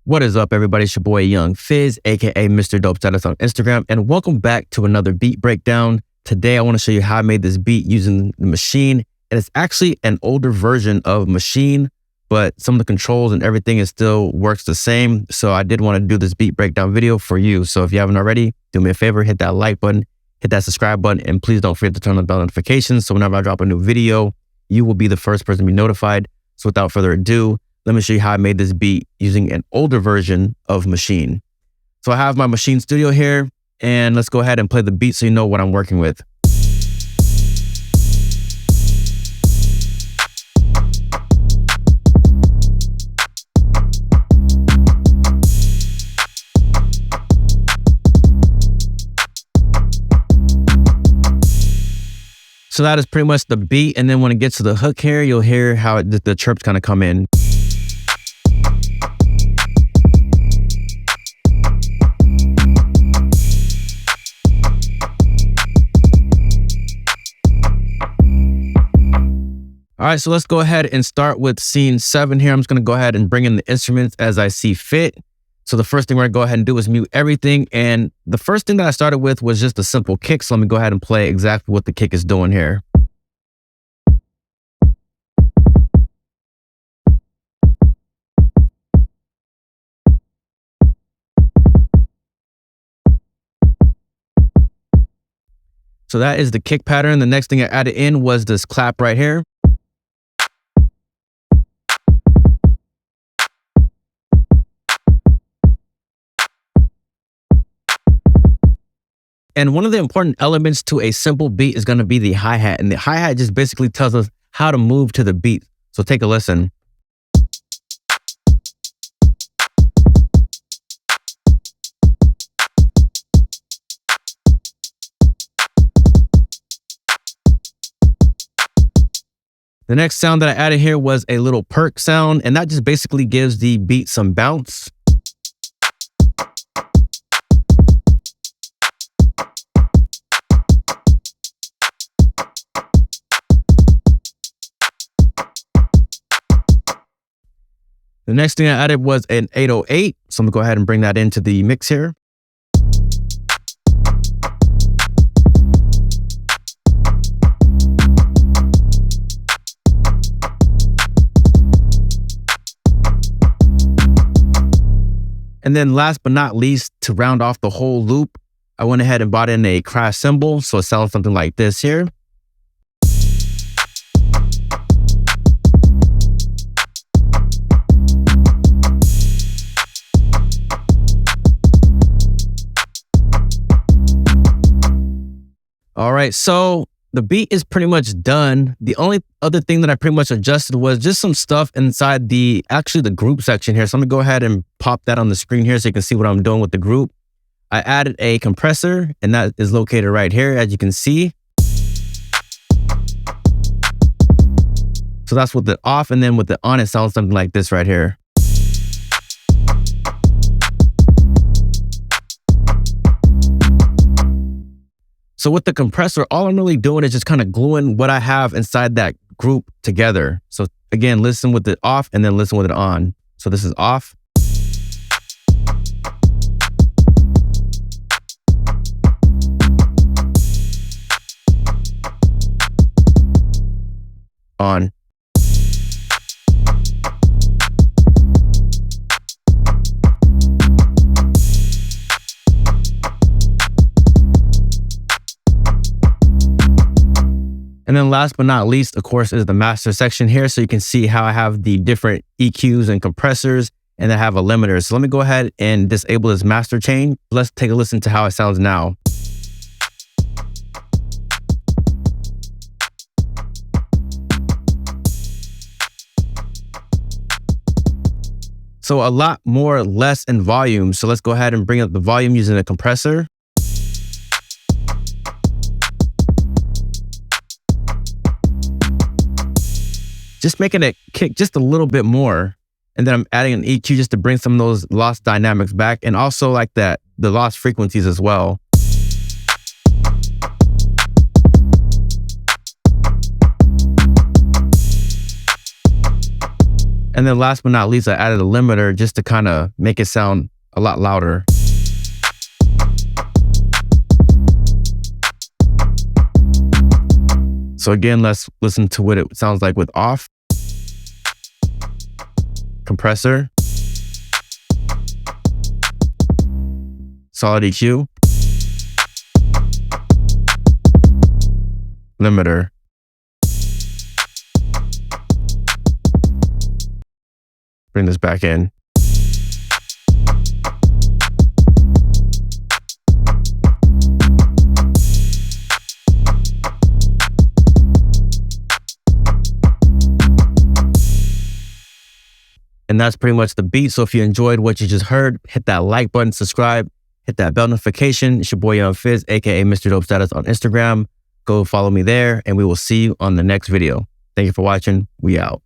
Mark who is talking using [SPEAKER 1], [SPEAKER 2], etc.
[SPEAKER 1] What is up, everybody? It's your boy Young Fizz, aka Mr. Dope Status on Instagram, and welcome back to another beat breakdown. Today, I want to show you how I made this beat using the Maschine, and it's actually an older version of Maschine, but some of the controls and everything is still works the same. So I did want to do this beat breakdown video for you. So if you haven't already, do me a favor, hit that like button, hit that subscribe button, and please don't forget to turn on bell notifications. So whenever I drop a new video, you will be the first person to be notified. So without further ado, let me show you how I made this beat using an older version of Maschine. So I have my Maschine Studio here, and let's go ahead and play the beat so you know what I'm working with. So that is pretty much the beat, and then when it gets to the hook here, you'll hear how the chirps kind of come in. All right, so let's go ahead and start with scene 7 here. I'm just gonna go ahead and bring in the instruments as I see fit. So the first thing we're gonna go ahead and do is mute everything. And the first thing that I started with was just a simple kick. So let me go ahead and play exactly what the kick is doing here. So that is the kick pattern. The next thing I added in was this clap right here. And one of the important elements to a simple beat is going to be the hi-hat. And the hi-hat just basically tells us how to move to the beat. So take a listen. The next sound that I added here was a little perk sound, and that just basically gives the beat some bounce. The next thing I added was an 808. So I'm gonna go ahead and bring that into the mix here. And then last but not least, to round off the whole loop, I went ahead and brought in a crash cymbal. So it sounds something like this here. All right, so the beat is pretty much done. The only other thing that I pretty much adjusted was just some stuff inside the group section here. So I'm gonna go ahead and pop that on the screen here so you can see what I'm doing with the group. I added a compressor, and that is located right here, as you can see. So that's with the off, and then with the on, it sounds something like this right here. So with the compressor, all I'm really doing is just kind of gluing what I have inside that group together. So again, listen with it off and then listen with it on. So this is off. On. And then last but not least, of course, is the master section here. So you can see how I have the different EQs and compressors, and I have a limiter. So let me go ahead and disable this master chain. Let's take a listen to how it sounds now. So a lot more less in volume. So let's go ahead and bring up the volume using a compressor. Just making it kick just a little bit more. And then I'm adding an EQ just to bring some of those lost dynamics back, and also like the lost frequencies as well. And then last but not least, I added a limiter just to kind of make it sound a lot louder. So again, let's listen to what it sounds like with off, compressor, solid EQ, limiter. Bring this back in. And that's pretty much the beat. So if you enjoyed what you just heard, hit that like button, subscribe, hit that bell notification. It's your boy Young Fizz, aka Mr. Dope Status on Instagram. Go follow me there, and we will see you on the next video. Thank you for watching. We out.